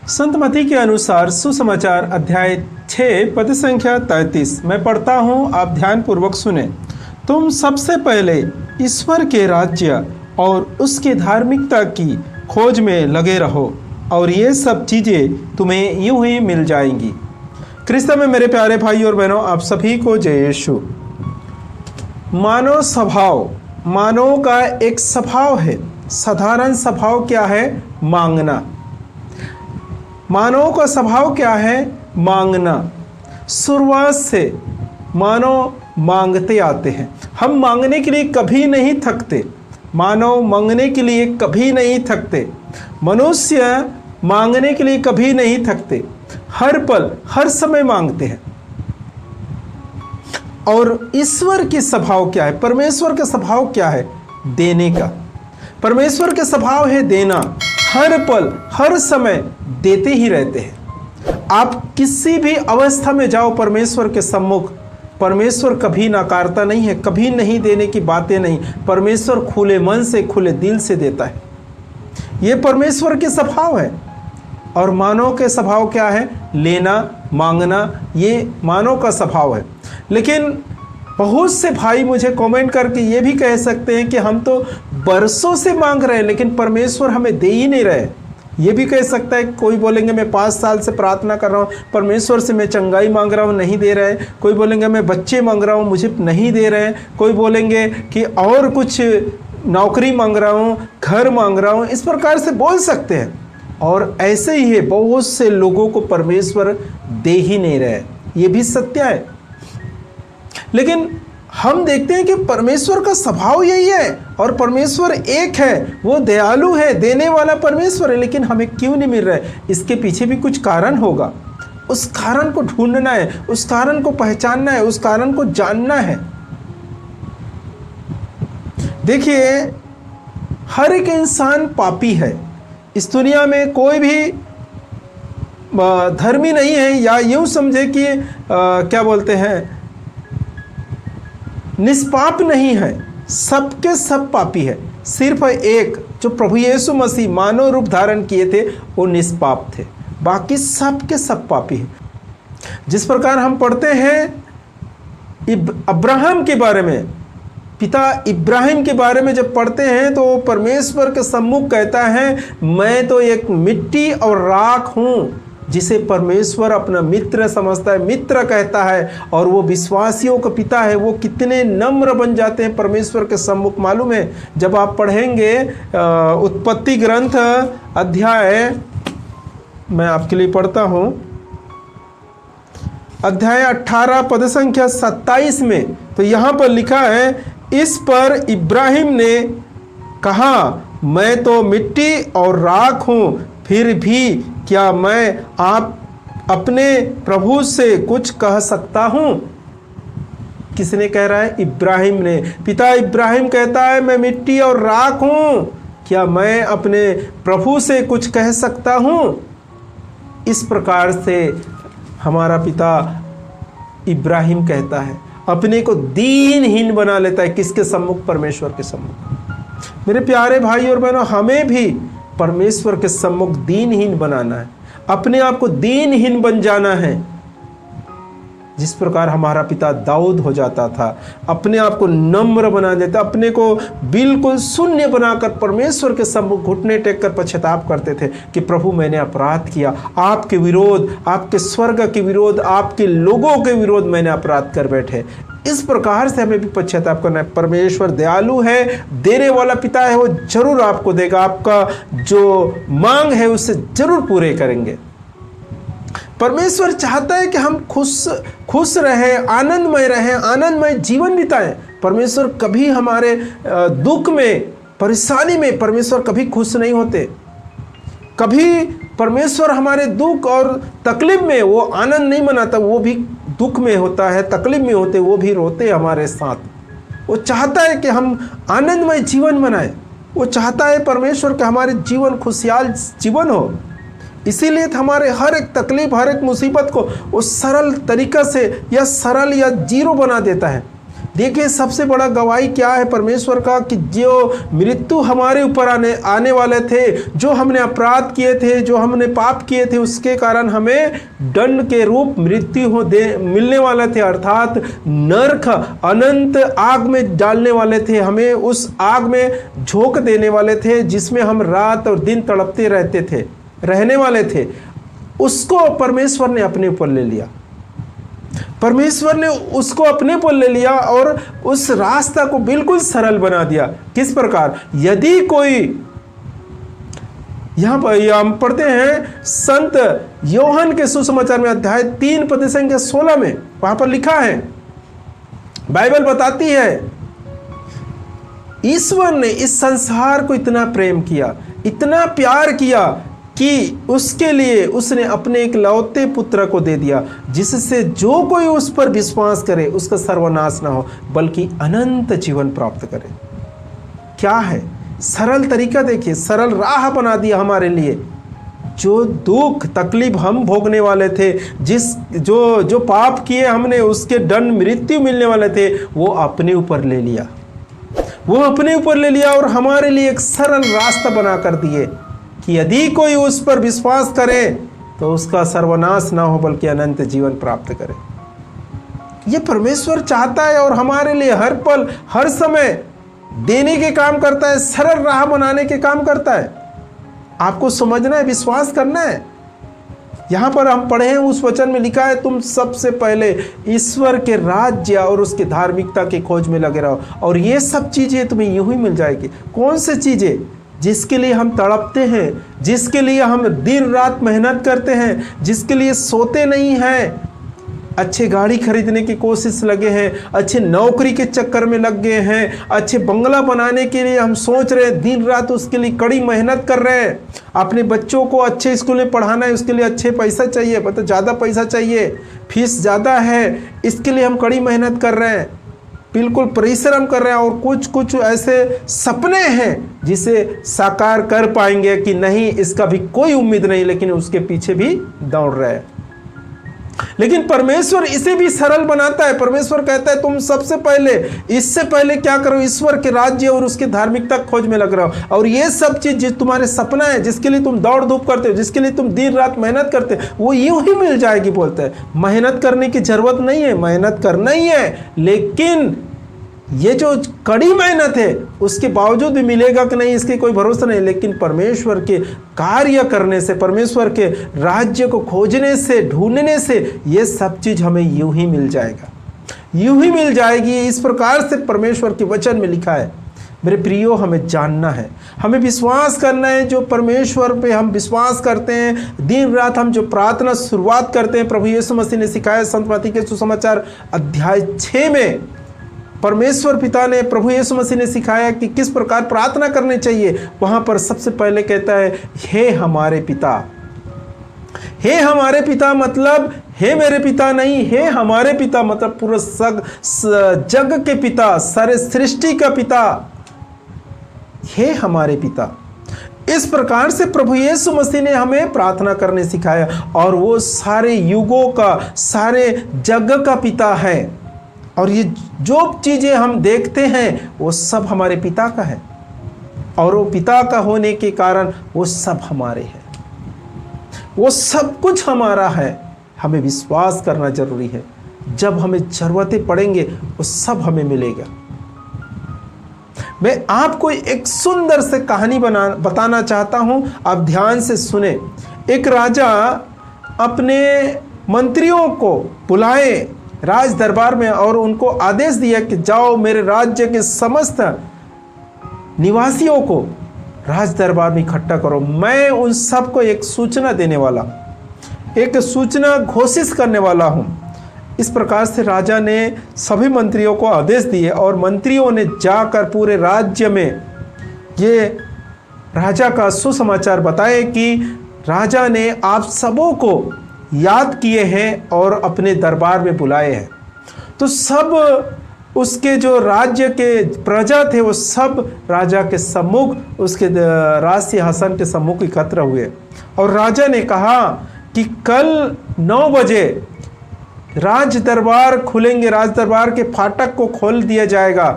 संत मती के अनुसार सुसमाचार अध्याय 6 पद संख्या 33 मैं पढ़ता हूँ, आप ध्यान पूर्वक सुने। तुम सबसे पहले ईश्वर के राज्य और उसकी धार्मिकता की खोज में लगे रहो और ये सब चीज़ें तुम्हें यूं ही मिल जाएंगी। क्रिस्त में मेरे प्यारे भाई और बहनों, आप सभी को जय यीशु। मानव स्वभाव, मानव का एक स्वभाव है। साधारण स्वभाव क्या है? मांगना। मानव का स्वभाव क्या है? मांगना। शुरुआत से मानव मांगते आते हैं। हम मांगने के लिए कभी नहीं थकते। मानव मांगने के लिए कभी नहीं थकते। मनुष्य मांगने के लिए कभी नहीं थकते। हर पल हर समय मांगते हैं। और ईश्वर की स्वभाव क्या है? परमेश्वर का स्वभाव क्या है? देने का। परमेश्वर का स्वभाव है देना। हर पल हर समय देते ही रहते हैं। आप किसी भी अवस्था में जाओ परमेश्वर के सम्मुख, परमेश्वर कभी नकारता नहीं है, कभी नहीं देने की बातें नहीं। परमेश्वर खुले मन से खुले दिल से देता है। ये परमेश्वर के स्वभाव है। और मानव के स्वभाव क्या है? लेना, मांगना। ये मानव का स्वभाव है। लेकिन बहुत से भाई मुझे कमेंट करके ये भी कह सकते हैं कि हम तो बरसों से मांग रहे हैं लेकिन परमेश्वर हमें दे ही नहीं रहे। ये भी कह सकता है, कोई बोलेंगे मैं 5 साल से प्रार्थना कर रहा हूँ, परमेश्वर से मैं चंगाई मांग रहा हूँ, नहीं दे रहे। कोई बोलेंगे मैं बच्चे मांग रहा हूँ, मुझे नहीं दे रहे। कोई बोलेंगे कि और कुछ नौकरी मांग रहा हूँ, घर मांग रहा हूँ। इस प्रकार से बोल सकते हैं। और ऐसे ही है, बहुत से लोगों को परमेश्वर दे ही नहीं रहे। ये भी सत्य है। लेकिन हम देखते हैं कि परमेश्वर का स्वभाव यही है और परमेश्वर एक है, वो दयालु है, देने वाला परमेश्वर है। लेकिन हमें क्यों नहीं मिल रहा है? इसके पीछे भी कुछ कारण होगा। उस कारण को ढूंढना है, उस कारण को पहचानना है, उस कारण को जानना है। देखिए, हर एक इंसान पापी है। इस दुनिया में कोई भी धर्मी नहीं है, या यूं समझे कि क्या बोलते हैं, निष्पाप नहीं है। सबके सब पापी है। सिर्फ एक जो प्रभु यीशु मसीह मानव रूप धारण किए थे वो निष्पाप थे, बाकी सबके सब पापी है। जिस प्रकार हम पढ़ते हैं अब्राहम के बारे में, पिता इब्राहिम के बारे में जब पढ़ते हैं तो परमेश्वर के सम्मुख कहता है, मैं तो एक मिट्टी और राख हूँ, जिसे परमेश्वर अपना मित्र समझता है, मित्र कहता है। और वो विश्वासियों का पिता है। वो कितने नम्र बन जाते हैं परमेश्वर के सम्मुख, मालूम है? जब आप पढ़ेंगे उत्पत्ति ग्रंथ अध्याय, मैं आपके लिए पढ़ता हूँ, अध्याय 18 पद संख्या 27 में, तो यहाँ पर लिखा है, इस पर इब्राहिम ने कहा, मैं तो मिट्टी और राख हूँ, फिर भी क्या मैं आप अपने प्रभु से कुछ कह सकता हूँ? किसने कह रहा है? इब्राहिम ने। पिता इब्राहिम कहता है, मैं मिट्टी और राख हूँ, क्या मैं अपने प्रभु से कुछ कह सकता हूँ? इस प्रकार से हमारा पिता इब्राहिम कहता है, अपने को दीनहीन बना लेता है। किसके सम्मुख? परमेश्वर के सम्मुख। मेरे प्यारे भाई और बहनों, हमें भी परमेश्वर के सम्मुख दीनहीन बनाना है, अपने आप को दीनहीन बन जाना है। जिस प्रकार हमारा पिता दाऊद हो जाता था, अपने आप को नम्र बना देता, अपने को बिल्कुल शून्य बनाकर परमेश्वर के सम्मुख घुटने टेक कर पश्चाताप करते थे कि प्रभु मैंने अपराध किया, आपके विरोध, आपके स्वर्ग के विरोध, आपके लोगों के विरोध मैंने अपराध कर बैठे। इस प्रकार से हमें भी पश्चाताप करना है। परमेश्वर दयालु है, देने वाला पिता है, वो जरूर आपको देगा। आपका जो मांग है उससे जरूर पूरे करेंगे। परमेश्वर चाहता है कि हम खुश रहें, आनंदमय रहें, आनंदमय जीवन बिताएं। परमेश्वर कभी हमारे दुख में, परेशानी में परमेश्वर कभी खुश नहीं होते। कभी परमेश्वर हमारे दुख और तकलीफ में वो आनंद नहीं मनाता। वो भी दुख में होता है, तकलीफ में होते, वो भी रोते हमारे साथ। वो चाहता है कि हम आनंदमय जीवन बनाएं। वो चाहता है परमेश्वर कि हमारे जीवन खुशहाल जीवन हो। इसीलिए हमारे हर एक तकलीफ, हर एक मुसीबत को वो सरल तरीका से या सरल या जीरो बना देता है। देखिए सबसे बड़ा गवाही क्या है परमेश्वर का, कि जो मृत्यु हमारे ऊपर आने वाले थे, जो हमने अपराध किए थे, जो हमने पाप किए थे, उसके कारण हमें दंड के रूप मृत्यु मिलने वाले थे, अर्थात नरक अनंत आग में डालने वाले थे, हमें उस आग में झोंक देने वाले थे, जिसमें हम रात और दिन तड़पते रहने वाले थे। उसको परमेश्वर ने अपने ऊपर ले लिया। परमेश्वर ने उसको अपने पर ले लिया और उस रास्ता को बिल्कुल सरल बना दिया। किस प्रकार? यदि कोई, यहां पर हम पढ़ते हैं संत योहन के सुसमाचार में अध्याय 3 पद संख्या 16 में, वहां पर लिखा है, बाइबल बताती है, ईश्वर ने इस संसार को इतना प्रेम किया, इतना प्यार किया कि उसके लिए उसने अपने एक लौते पुत्र को दे दिया, जिससे जो कोई उस पर विश्वास करे उसका सर्वनाश ना हो बल्कि अनंत जीवन प्राप्त करे। क्या है सरल तरीका? देखिए, सरल राह बना दिया हमारे लिए। जो दुख तकलीफ हम भोगने वाले थे, जो पाप किए हमने, उसके दंड मृत्यु मिलने वाले थे, वो अपने ऊपर ले लिया, और हमारे लिए एक सरल रास्ता बना कर दिए कि यदि कोई उस पर विश्वास करे तो उसका सर्वनाश ना हो बल्कि अनंत जीवन प्राप्त करे। ये परमेश्वर चाहता है और हमारे लिए हर पल हर समय देने के काम करता है, सरल राह बनाने के काम करता है। आपको समझना है, विश्वास करना है। यहां पर हम पढ़े हैं, उस वचन में लिखा है, तुम सबसे पहले ईश्वर के राज्य और उसकी धार्मिकता की खोज में लगे रहो और ये सब चीजें तुम्हें यूं ही मिल जाएगी। कौन सी चीजें? जिसके लिए हम तड़पते हैं, जिसके लिए हम दिन रात मेहनत करते हैं, जिसके लिए सोते नहीं हैं, अच्छे गाड़ी खरीदने की कोशिश लगे हैं, अच्छे नौकरी के चक्कर में लग गए हैं, अच्छे बंगला बनाने के लिए हम सोच रहे हैं, दिन रात उसके लिए कड़ी मेहनत कर रहे हैं। अपने बच्चों को अच्छे स्कूल में पढ़ाना है, उसके लिए अच्छे पैसा चाहिए, मतलब ज़्यादा पैसा चाहिए, फीस ज़्यादा है, इसके लिए हम कड़ी मेहनत कर रहे हैं, बिल्कुल परिश्रम कर रहे हैं और कुछ ऐसे सपने हैं जिसे साकार कर पाएंगे कि नहीं, इसका भी कोई उम्मीद नहीं, लेकिन उसके पीछे भी दौड़ रहे हैं। लेकिन परमेश्वर इसे भी सरल बनाता है। परमेश्वर कहता है, तुम सबसे पहले, इससे पहले क्या करो, ईश्वर के राज्य और उसके धार्मिकता खोज में लग रहो और ये सब चीज जो तुम्हारे सपना है, जिसके लिए तुम दौड़ धूप करते हो, जिसके लिए तुम दिन रात मेहनत करते हो, वो यूं ही मिल जाएगी। बोलते हैं मेहनत करने की जरूरत नहीं है, मेहनत करना ही है, लेकिन ये जो कड़ी मेहनत है उसके बावजूद भी मिलेगा कि नहीं, इसके कोई भरोसा नहीं। लेकिन परमेश्वर के कार्य करने से, परमेश्वर के राज्य को खोजने से, ढूंढने से ये सब चीज हमें यूं ही मिल जाएगा, यूं ही मिल जाएगी। इस प्रकार से परमेश्वर के वचन में लिखा है। मेरे प्रियो, हमें जानना है, हमें विश्वास करना है। जो परमेश्वर पे हम विश्वास करते हैं, दिन रात हम जो प्रार्थना शुरुआत करते हैं, प्रभु यीशु मसीह ने सिखाया। संत मत्ती के सुसमाचार अध्याय 6 में परमेश्वर पिता ने, प्रभु यीशु मसीह ने सिखाया कि किस प्रकार प्रार्थना करनी चाहिए। वहां पर सबसे पहले कहता है, हे हमारे पिता। हे हमारे पिता मतलब हे मेरे पिता नहीं, हे हमारे पिता मतलब पूरे जग के पिता, सारे सृष्टि का पिता, हे हमारे पिता। इस प्रकार से प्रभु यीशु मसीह ने हमें प्रार्थना करने सिखाया और वो सारे युगों का, सारे जग का पिता है। और ये जो चीजें हम देखते हैं वो सब हमारे पिता का है और वो पिता का होने के कारण वो सब हमारे हैं, वो सब कुछ हमारा है। हमें विश्वास करना जरूरी है। जब हमें जरूरतें पड़ेंगे वो सब हमें मिलेगा। मैं आपको एक सुंदर से कहानी बताना चाहता हूं, आप ध्यान से सुने। एक राजा अपने मंत्रियों को बुलाए राज दरबार में और उनको आदेश दिया कि जाओ मेरे राज्य के समस्त निवासियों को राज दरबार में इकट्ठा करो। मैं उन सबको एक सूचना देने वाला, एक सूचना घोषित करने वाला हूं। इस प्रकार से राजा ने सभी मंत्रियों को आदेश दिए और मंत्रियों ने जाकर पूरे राज्य में ये राजा का सुसमाचार बताए कि राजा ने आप सबों को याद किए हैं और अपने दरबार में बुलाए हैं। तो सब उसके जो राज्य के प्रजा थे वो सब राजा के सम्मुख, उसके राज सिंहासन के सम्मुख एकत्र हुए और राजा ने कहा कि कल 9 बजे राज दरबार खुलेंगे, राज दरबार के फाटक को खोल दिया जाएगा,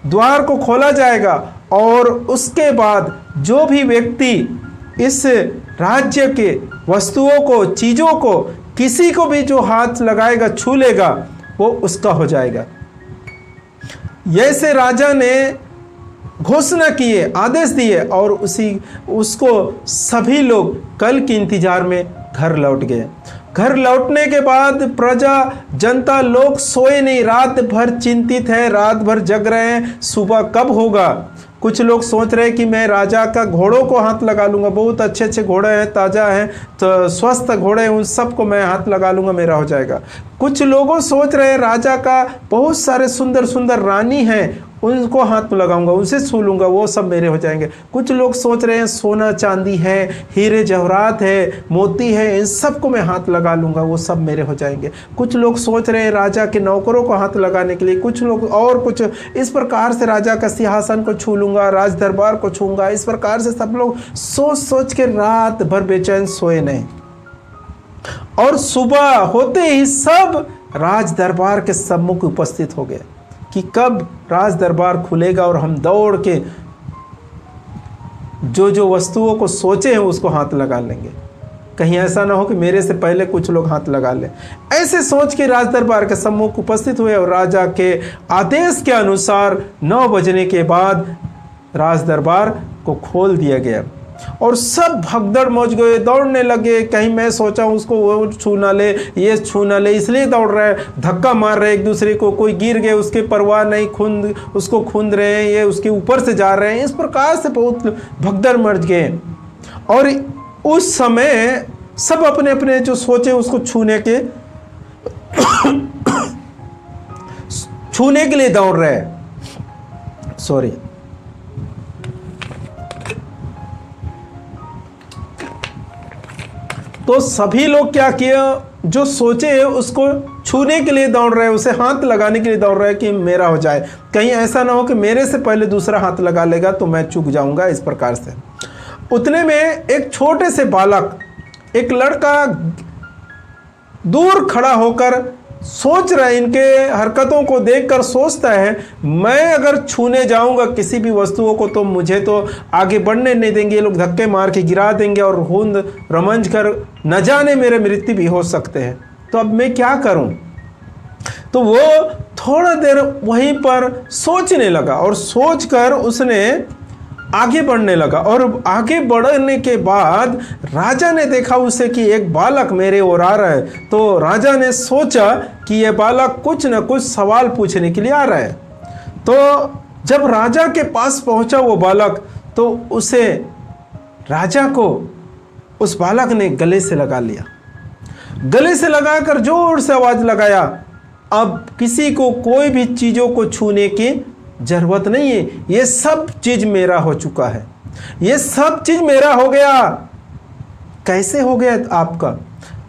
द्वार को खोला जाएगा, और उसके बाद जो भी व्यक्ति इस राज्य के वस्तुओं को, चीज़ों को, किसी को भी जो हाथ लगाएगा, छू लेगा, वो उसका हो जाएगा। ऐसे राजा ने घोषणा किए, आदेश दिए, और उसको सभी लोग कल के इंतजार में घर लौट गए। घर लौटने के बाद प्रजा, जनता, लोग सोए नहीं, रात भर चिंतित है, रात भर जग रहे हैं, सुबह कब होगा। कुछ लोग सोच रहे हैं कि मैं राजा का घोड़ों को हाथ लगा लूँगा, बहुत अच्छे अच्छे घोड़े हैं, ताज़ा हैं, तो स्वस्थ घोड़े हैं, उन सबको मैं हाथ लगा लूँगा, मेरा हो जाएगा। कुछ लोगों सोच रहे हैं राजा का बहुत सारे सुंदर सुंदर रानी हैं, उनको हाथ में लगाऊंगा, उनसे छू लूँगा, वो सब मेरे हो जाएंगे। कुछ लोग सोच रहे हैं सोना चांदी है, हीरे जवाहरात है, मोती है, इन सबको मैं हाथ लगा लूँगा, वो सब मेरे हो जाएंगे। कुछ लोग सोच रहे हैं राजा के नौकरों को हाथ लगाने के लिए, कुछ लोग और कुछ इस प्रकार से राजा का सिंहासन को छू लूँगा, राज दरबार को छूँगा। इस प्रकार से सब लोग सोच सोच के रात भर बेचैन सोए नहीं, और सुबह होते ही सब राज दरबार के सम्मुख उपस्थित हो गए कि कब राज दरबार खुलेगा और हम दौड़ के जो जो वस्तुओं को सोचे हैं उसको हाथ लगा लेंगे। कहीं ऐसा ना हो कि मेरे से पहले कुछ लोग हाथ लगा लें। ऐसे सोच के राज दरबार के सम्मुख उपस्थित हुए, और राजा के आदेश के अनुसार 9 बजने के बाद राज दरबार को खोल दिया गया, और सब भगदड़ मच गए, दौड़ने लगे। कहीं मैं सोचा उसको वो छू ना ले, ये छू ना ले, इसलिए दौड़ रहे हैं, धक्का मार रहे एक दूसरे को, कोई गिर गए उसके परवाह नहीं, उसको खूंद रहे हैं, ये उसके ऊपर से जा रहे हैं। इस प्रकार से बहुत भगदड़ मच गए, और उस समय सब अपने अपने जो सोचे उसको छूने के लिए दौड़ रहे हैं। सॉरी, तो सभी लोग क्या किया, जो सोचे उसको छूने के लिए दौड़ रहे हैं, उसे हाथ लगाने के लिए दौड़ रहे हैं कि मेरा हो जाए, कहीं ऐसा ना हो कि मेरे से पहले दूसरा हाथ लगा लेगा तो मैं चूक जाऊंगा। इस प्रकार से उतने में एक छोटे से बालक, एक लड़का दूर खड़ा होकर सोच रहा है, इनके हरकतों को देखकर सोचता है, मैं अगर छूने जाऊंगा किसी भी वस्तुओं को तो मुझे तो आगे बढ़ने नहीं देंगे, ये लोग धक्के मार के गिरा देंगे, और खून रमंज कर न जाने मेरे मृत्यु भी हो सकते हैं, तो अब मैं क्या करूं। तो वो थोड़ा देर वहीं पर सोचने लगा, और सोचकर उसने आगे बढ़ने लगा, और आगे बढ़ने के बाद राजा ने देखा उसे कि एक बालक मेरे ओर आ रहा है। तो राजा ने सोचा कि यह बालक कुछ न कुछ सवाल पूछने के लिए आ रहा है। तो जब राजा के पास पहुंचा वो बालक, तो उसे, राजा को उस बालक ने गले से लगा लिया, गले से लगाकर जोर से आवाज लगाया, अब किसी को कोई भी चीज़ों को छूने की जरूरत नहीं है, ये सब चीज मेरा हो चुका है, ये सब चीज मेरा हो गया। कैसे हो गया आपका?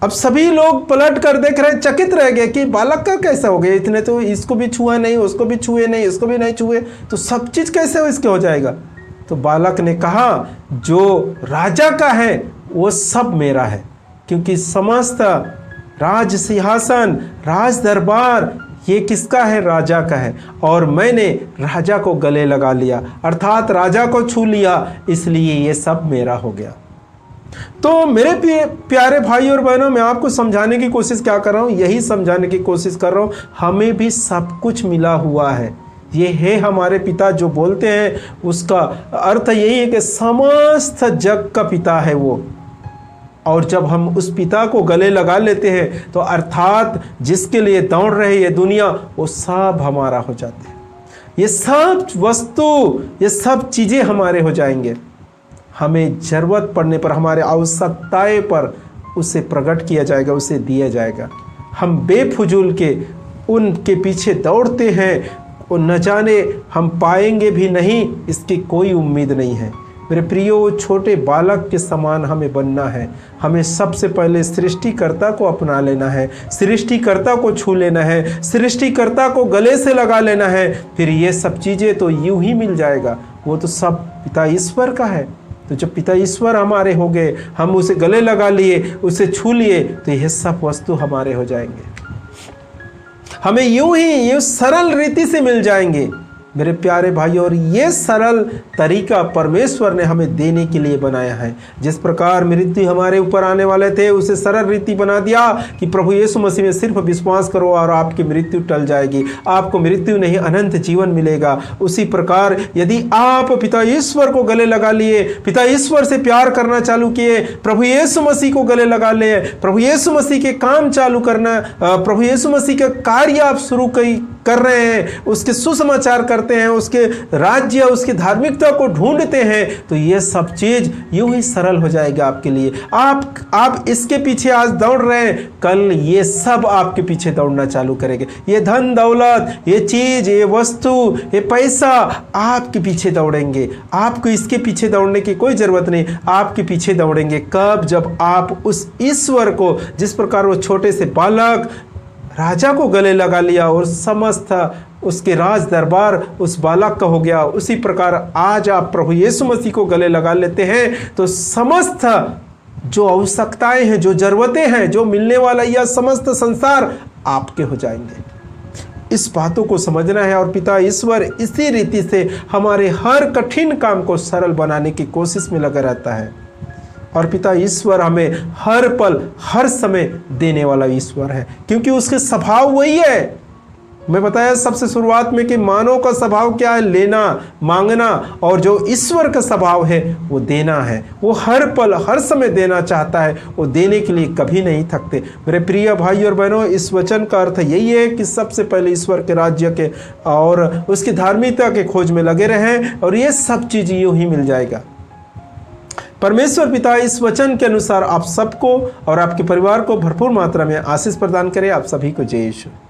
अब सभी लोग पलट कर देख रहे, चकित रह गए कि बालक का कैसे हो गया, इतने तो इसको भी छुआ नहीं, उसको भी छुए नहीं, इसको भी नहीं छुए, तो सब चीज कैसे इसके हो जाएगा। तो बालक ने कहा, जो राजा का है वो सब मेरा है, क्योंकि समस्त राज सिंहासन, राज दरबार ये किसका है? राजा का है, और मैंने राजा को गले लगा लिया, अर्थात राजा को छू लिया, इसलिए ये सब मेरा हो गया। तो मेरे प्यारे भाई और बहनों, मैं आपको समझाने की कोशिश क्या कर रहा हूँ, यही समझाने की कोशिश कर रहा हूँ, हमें भी सब कुछ मिला हुआ है। ये है हमारे पिता जो बोलते हैं, उसका अर्थ यही है कि समस्त जग का पिता है वो। और जब हम उस पिता को गले लगा लेते हैं तो अर्थात जिसके लिए दौड़ रहे ये दुनिया, वो सब हमारा हो जाते हैं। ये सब वस्तु, ये सब चीज़ें हमारे हो जाएंगे। हमें ज़रूरत पड़ने पर, हमारे आवश्यकताएं पर उसे प्रकट किया जाएगा, उसे दिया जाएगा। हम बेफुजूल के उनके पीछे दौड़ते हैं, और न जाने हम पाएंगे भी नहीं, इसकी कोई उम्मीद नहीं है। मेरे प्रियो, छोटे बालक के समान हमें बनना है। हमें सबसे पहले सृष्टिकर्ता को अपना लेना है, सृष्टिकर्ता को छू लेना है, सृष्टिकर्ता को गले से लगा लेना है, फिर ये सब चीज़ें तो यूं ही मिल जाएगा। वो तो सब पिता ईश्वर का है। तो जब पिता ईश्वर हमारे हो गए, हम उसे गले लगा लिए, उसे छू लिए, तो यह सब वस्तु हमारे हो जाएंगे। हमें यूं ही सरल रीति से मिल जाएंगे मेरे प्यारे भाई। और ये सरल तरीका परमेश्वर ने हमें देने के लिए बनाया है। जिस प्रकार मृत्यु हमारे ऊपर आने वाले थे, उसे सरल रीति बना दिया कि प्रभु यीशु मसीह में सिर्फ विश्वास करो और आपकी मृत्यु टल जाएगी, आपको मृत्यु नहीं अनंत जीवन मिलेगा। उसी प्रकार यदि आप पिता ईश्वर को गले लगा लिए, पिता ईश्वर से प्यार करना चालू किए, प्रभु यीशु मसीह को गले लगा ले, प्रभु यीशु मसीह के काम चालू करना, प्रभु यीशु मसीह का कार्य आप शुरू कर रहे हैं, उसके सुसमाचार करते हैं, उसके राज्य, उसकी धार्मिकता को ढूंढते हैं, तो ये सब चीज यूं ही सरल हो जाएगा आपके लिए। आप इसके पीछे आज दौड़ रहे हैं, कल ये सब आपके पीछे दौड़ना चालू करेंगे। ये धन दौलत, ये चीज, ये वस्तु, ये पैसा आपके पीछे दौड़ेंगे। आपको इसके पीछे दौड़ने की कोई जरूरत नहीं, आपके पीछे दौड़ेंगे कब? जब आप उस ईश्वर को, जिस प्रकार वो छोटे से बालक राजा को गले लगा लिया और समस्त उसके राज दरबार उस बालक का हो गया, उसी प्रकार आज आप प्रभु यीशु मसीह को गले लगा लेते हैं तो समस्त जो आवश्यकताएं हैं, जो जरूरतें हैं, जो मिलने वाला यह समस्त संसार आपके हो जाएंगे। इस बातों को समझना है और पिता ईश्वर इसी रीति से हमारे हर कठिन काम को सरल बनाने की कोशिश में लगा रहता है। और पिता ईश्वर हमें हर पल हर समय देने वाला ईश्वर है, क्योंकि उसके स्वभाव वही है। मैं बताया सबसे शुरुआत में कि मानव का स्वभाव क्या है? लेना, मांगना, और जो ईश्वर का स्वभाव है वो देना है। वो हर पल हर समय देना चाहता है, वो देने के लिए कभी नहीं थकते। मेरे प्रिय भाई और बहनों, इस वचन का अर्थ यही है कि सबसे पहले ईश्वर के राज्य के और उसकी धार्मिकता के खोज में लगे रहें और ये सब चीज यूं ही मिल जाएगा। परमेश्वर पिता इस वचन के अनुसार आप सबको और आपके परिवार को भरपूर मात्रा में आशीष प्रदान करे। आप सभी को जय यीशु।